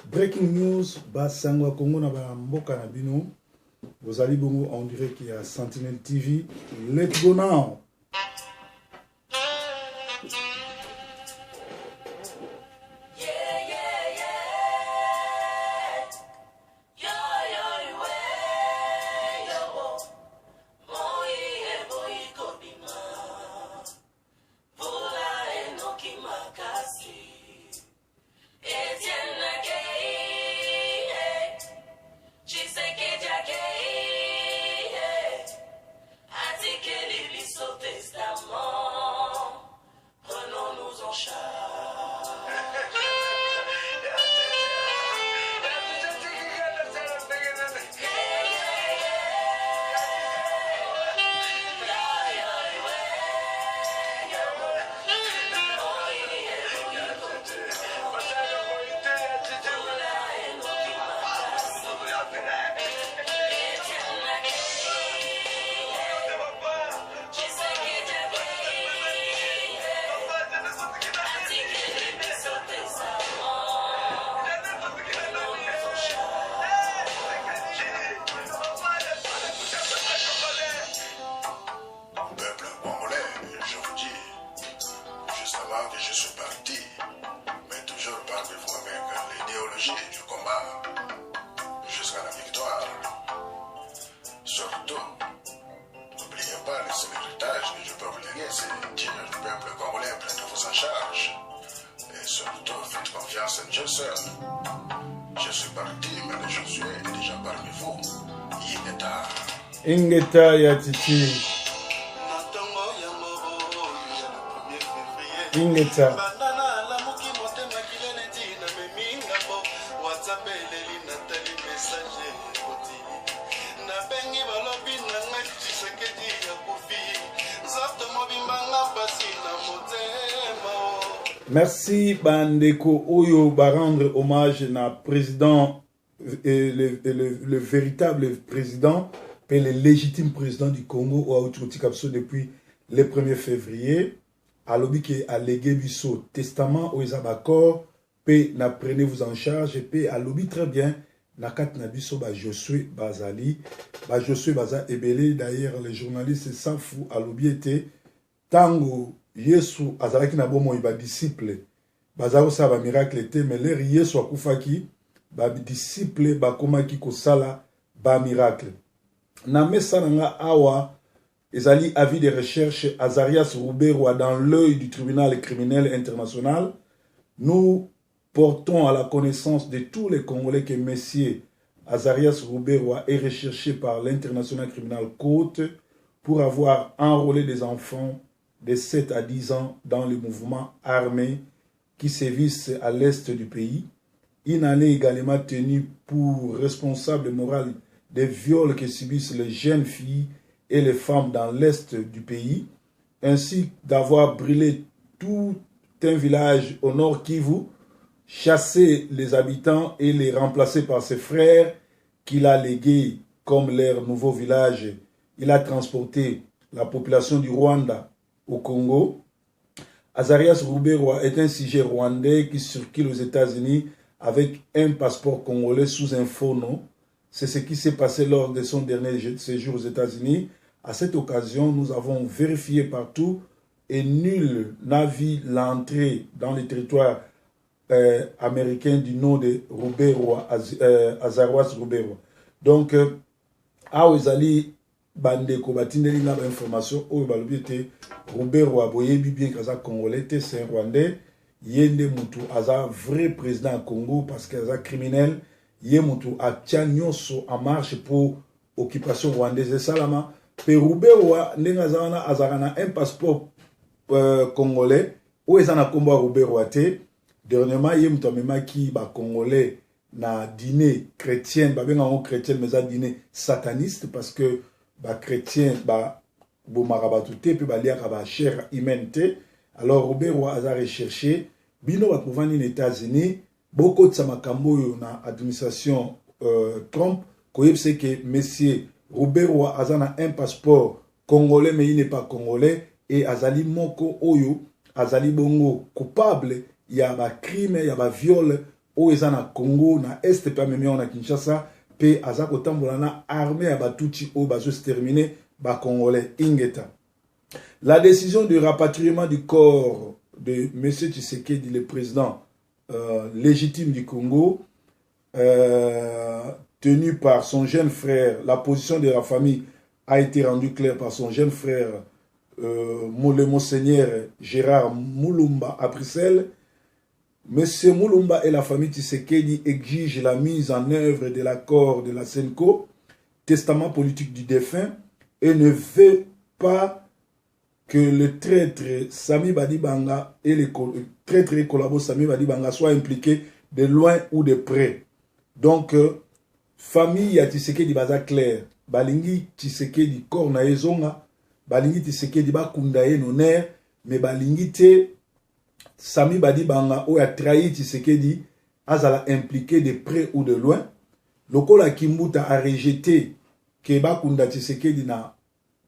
Breaking news, Basangwa Congo na Mboka na Bino. Vous allez bongo en direct qui a Sentinel TV. Let's go now. Ingeta ya titi Ingeta Merci Bandeko Oyo ba rendre hommage na président le véritable président et le légitime président du Congo Ouaouti Kapso depuis le 1er février. Alobi qui a légué biso testament aux abaccords, pe na prenez-vous en charge, et pe alobi très bien, na kat na biso ba Josué Bazali, ba Josué Baza Ebele, d'ailleurs les journalistes s'en foutent, alobi était, tango Yesu azalaki na bomo iba disciple, bazao sa ba miracle était, mais l'air Yesu akufaki, ba disciple ba komaki kosala ba miracle. Na mesa nga awa, ezali avis de recherche Azarias Rouberwa dans l'œil du tribunal criminel international. Nous portons à la connaissance de tous les Congolais que messieurs Azarias Rouberwa est recherché par l'international criminal Côte pour avoir enrôlé des enfants de 7 à 10 ans dans les mouvements armés qui sévissent à l'est du pays. Il en est également tenu pour responsable moral des viols que subissent les jeunes filles et les femmes dans l'est du pays, ainsi d'avoir brûlé tout un village au nord Kivu, chassé les habitants et les remplacé par ses frères qu'il a légués comme leur nouveau village. Il a transporté la population du Rwanda au Congo. Azarias Rouberwa est un sujet rwandais qui circule aux États-Unis avec un passeport congolais sous un faux nom. C'est ce qui s'est passé lors de son dernier séjour aux États-Unis. À cette occasion, nous avons vérifié partout et nul n'a vu l'entrée dans le territoire américain du nom de Rouberwa, Azarias Rouberwa. Donc, Aouezali Bandeko Batindeli n'a pas d'information. Oubalobiete Rouberwa Boyebi bien kaza Congolais, c'est un Rwandais. Yende Moutou Aza vrai président du Congo parce qu'il est criminel. Yemutu a Tchanyoso en marche pour occupation rwandaise et salama. Rouberwa Nengazana Azarana un passeport congolais où est en combat Rouberwa te. Dernièrement, Yemutu a qui ba congolais na dîner chrétien, ba bien en chrétien mais à dîner sataniste parce que ba chrétien ba bo marabatute puis ba liaka ba chair humaine te. Alors Rouberwa a recherché bino ba pouvani les États-Unis. Beaucoup de Samakambo na administration Trump, qu'on sait que monsieur Rouberwa a un passeport congolais, mais il n'est pas congolais, et Azali Moko Oyo, Azali Bongo coupable, il y a un crime, il y a un viol, oyo eza na Congo na Est pe amemi na Kinshasa pe aza kotambola na armée ya batuti oyo bazo se terminer ba Congolais ingeta. La décision de rapatriement du corps de M. Tshisekedi, le président légitime du Congo, tenu par son jeune frère, la position de la famille a été rendue claire par son jeune frère, le monseigneur Gérard Moulumba à Bruxelles. M. Moulumba et la famille Tshisekedi exigent la mise en œuvre de l'accord de la SENCO, testament politique du défunt, et ne veut pas que le traître Sami Badibanga et le traître et collaborateur Sami Badibanga soient impliqués de loin ou de près. Donc, famille ya Tshisekedi baza clair, balingi Tshisekedi corps na ezonga, balingi Tshisekedi bakunda ye noner, mais balingi te Sami Badibanga ou a trahi Tshisekedi azala impliqué de près ou de loin. Lokola Kimbuta a rejeté que bakunda Tshisekedi na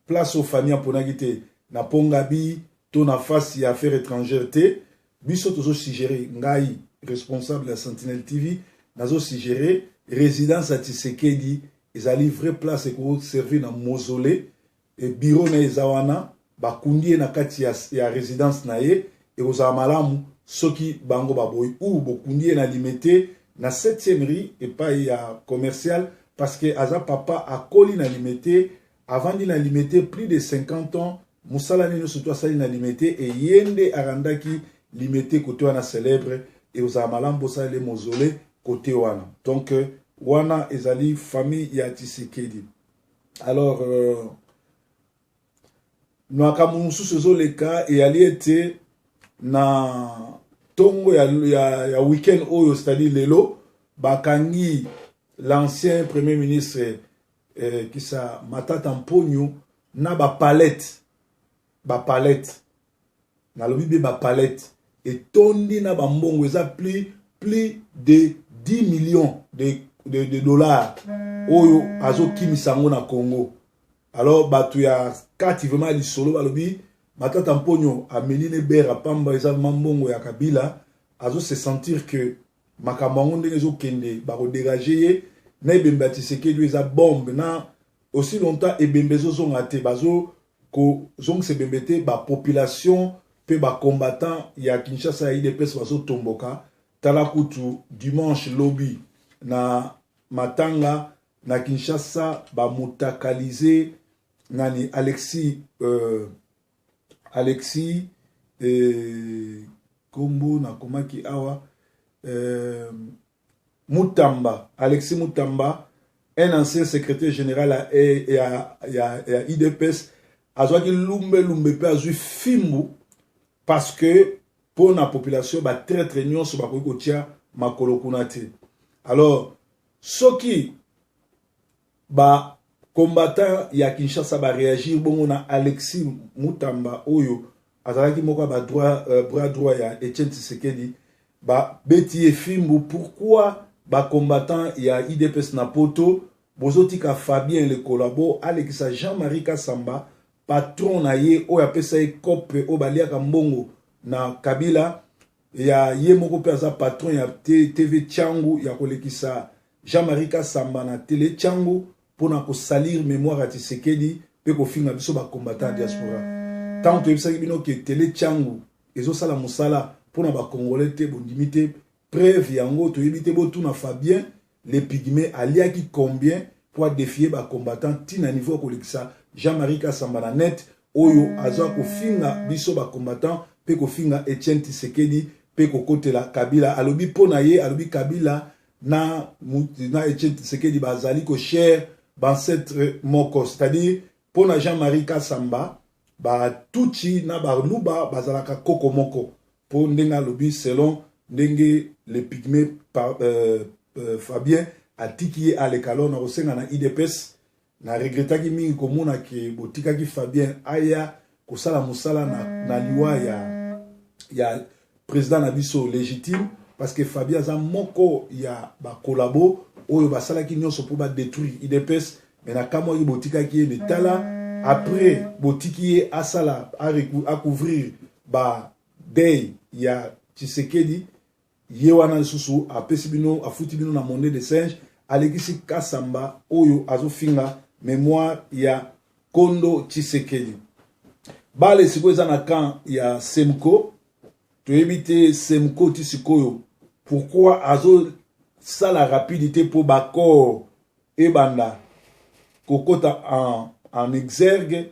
place aux familles pour nagite na pongabi to na face ya affaires étrangères te biso tozo suggérer ngai responsable de la Sentinelle TV nazo suggérer résidence à Tshisekedi ezali vraie place ko servir na mausolée et bureau na ezawana bakundi na kati ya résidence na ye et aux amalamu soki bango baboy ou bokundi na limité na 7e rue et pas ya commercial parce que aza papa a koli na limité avant d'y limiter plus de 50 ans Moussala Nino surtout ça na limité et yende arandaki limité côté wana célèbre et aux amalambo ça les mausolées côté wana. Donc wana ezali famille ya Tshisekedi. Alors Nwakamusu sezo le cas et ali été na tongo ya week-end oyo c'est-à-dire lelo bakangi l'ancien premier ministre qui sa Matata Mponyo na ba palette na lobi ba palette et tondi na ba mbongo eza plus de 10 millions de dollars oyo azo kimisango na Congo. Alors batu ya kati vraiment li solo ba lobi Matata Mponyo ameline bera pamba eza mbongo ya Kabila azo se sentir que makamango ndenge zo kende ba ko dégager na ebembe Tshisekedi eza bombe na aussi longtemps ebembe zo zonga te bazo ko zong se bembete ba population pe ba combattant ya Kinshasa ya IDPS bazo tomboka tala kutu dimanche lobby na Matanga na Kinshasa ba mutakalize nani Alexis kombo na komaki awa Mutamba, Alexis Mutamba, un ancien secrétaire général à IDPS, a dit lumbe pe a joué fimbu parce que pour la population ba très très nion sur ba kotia makolo kunate. Alors ceux qui ba combattant ya Kinshasa ba réagir bon on a Alexis Mutamba oyo azalaki moko ba droit bras droit ya Etienne Tshisekedi ba beti e fimbu pourquoi ba combattant ya IDPS na poto bozotika Fabien le collabo Alexa Jean-Marie Kasamba patron na ye o ya pesa e kope o baliaka mbongo na Kabila ya ye moko pe aza patron ya TV Tchangu ya kolekisa Jean-Marie Kasamba na télé Tchangu pona ko salir mémoire à Tshisekedi pe ko finga biso ba combattant diaspora tant que ça bino ke télé Tchangu ezo sala musala pona ba congolais te bondimité preuve yango to yebite bo tuna Fabien les pygmées aliaki combien pour défier ba combattant tina niveau kolekisa Jean-Marie Kasamba na net oyo azwa ko finga biso ba combattant pe ko finga Etienne Tshisekedi pe ko kotela Kabila alobi pona ye alobi Kabila na Etienne Tshisekedi bazali ko cher ancêtre moko c'est-à-dire pona Jean-Marie Kasamba ba tuchi na ba luba bazalaka koko moko pour ndenga alobi selon ndenge les pygmées Fabien atiki à l'écalon na osenga na IDPS na regretaki mingi komona ke botikaki Fabien aya kosala musala na liwa ya président Nabiso légitime parce que Fabien za moko ya ba collabo oyo basalaki nyonso pour ba détruire IDPS mais na kamo yi botikaki metala après botiki asala a couvrir ba day ya Tshisekedi ye wana susu apesi bino afuti bino na monnaie de singe alekisi Kasamba oyo azofinga mémoire ya Kondo Tshisekedi. Bale siko eza na camp ya Semko toyebi te Semko tisikoyo pourquoi azo ça la rapidité pour bakor et banda kokota en exergue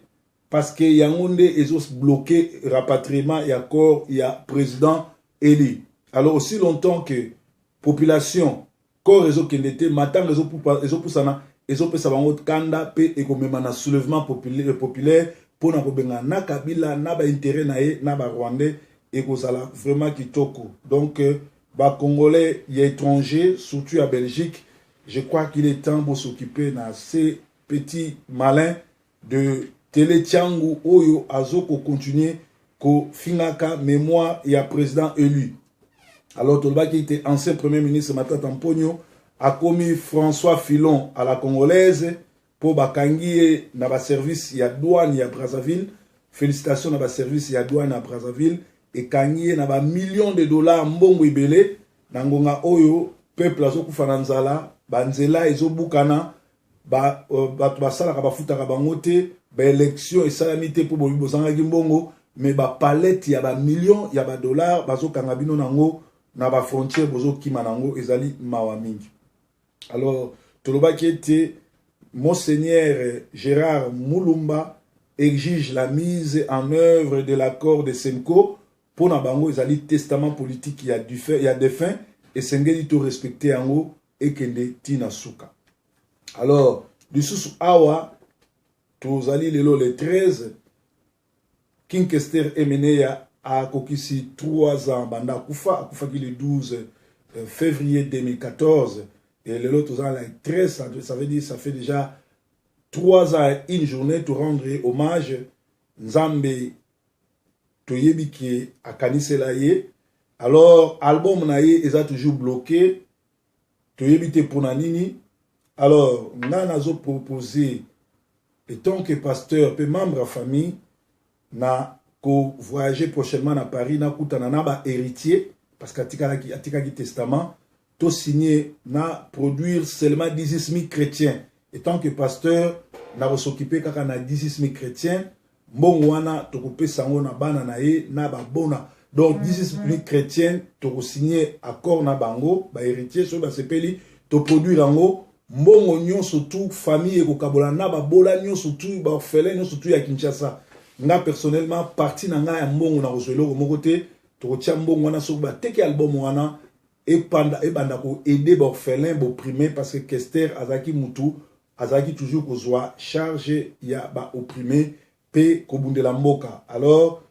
parce que yangonde ezo bloqué rapatriement ya corps ya président Eli. Alors aussi longtemps que population corps ezo kendete matanga ezo pusana ezo pesa bango kanda pe ekomema na soulèvement populaire pour na kobenga na Kabila na ba intérêt na ye na ba Rwandais ekozala vraiment kitoko. Donc ba Congolais et étrangers, surtout à Belgique, je crois qu'il est temps de s'occuper de ces petits malins de Télé Tiangou Oyo Azoko continuer ko Fingaka mémoire et à président élu. Alors Tolba qui était ancien premier ministre Matata Mpogno a commis François Filon à la congolaise pour bakangi na ba service ya douane ya Brazzaville. Félicitations na ba service ya douane à Brazzaville. Et kangi na ba millions de dollars mbongo ibele na ngonga oyo peuple azo kufana nzala banzela ezo bukana ba basala ka bafuta ka bangote ba élection esalamité pour bobi bozanga mbongo mais ba palette ya ba millions ya ba dollars bazo kanga bino nango na ba frontière bozo kima nango ezali mawa mingi. Alors toloba qui était Monseigneur Gérard Moulumba exige la mise en œuvre de l'accord de Semko. Pour na bango ezali testament politique il y a des fins et sengeli to respecter en haut et kende tina suka. Alors du sous awa to zali lelo le 13 King Kester Emeneya a kokisi 3 ans banda kufa ki le 12 février 2014 et lelo to zali 13 ça veut dire ça fait déjà 3 ans une journée to rendre hommage Nzambe toyebi ki akanisela ye. Alors album na ye eza toujours bloqué toyebi te pona nini. Alors nga nazo proposer étant que pasteur pe membre à famille na ko voyager prochainement na Paris na kutana na ba héritier parce que atika ki testament to signer na produire seulement 16 000 chrétiens. Étant que pasteur na s'occuper kaka na 16 000 chrétiens mbongo wana tokope sango na bana na ye na ba bona. Donc 16 000 chrétiens toko signer accord na bango ba héritier so ba sepeli to produire lango mbongo nyonso tout famille ko kabola na ba bola nyonso tout ba orphelin nyonso tout ya Kinshasa. Nga personnellement parti na nga ya mbongo na kozwelo ko mokote to tia mbongo wana so ba teke album wana e banda ko aider ba orphelin bo opprimé parce que Kester azaki mutu azaki toujours kozwa charge ya ba opprimé pe kobundela mboka. Alors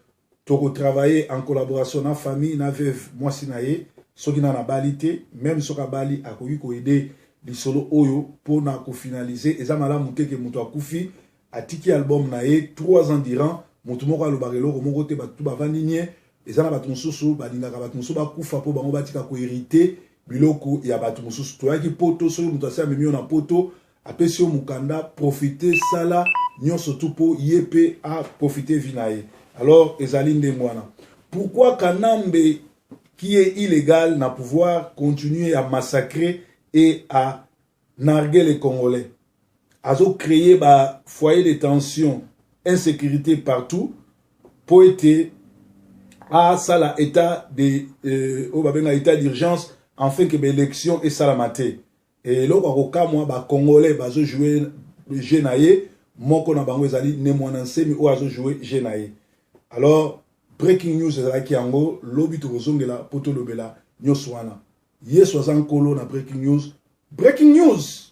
toko travailler en collaboration na famille na veuve moi sinaye soki na balite même soka bali akoki ko aider lisolo oyo pour na ko finaliser eza malamu te ke mutu akufi atiki album na ye 3 ans durant mutu moko alobakelo ko moko te batu bavandi nie eza na batu mosusu balingaka batu mosusu bakufa po bango batika ko hériter biloko ya batu mosusu toyaki poto soki mutu asi amemi yo na poto apesi yo mukanda profiter sala nyonso tout po yepe a profiter vinaye. Alors ezali nde mwana pourquoi Kanambe qui est illégal n'a pouvoir continuer à massacrer et à narguer les Congolais azo créer ba foyer de tension insécurité partout pour être à ça la état de au babenga état d'urgence afin que l'élection est salamate et là kwa moi ba Congolais bazo jouer jenaye moko na bango ezali ne mwana nsemi o azo jouer jenaye. Alors breaking news ezalaki yango lobi to kozongela poto lobela nyoswana ye 60 kolo na breaking news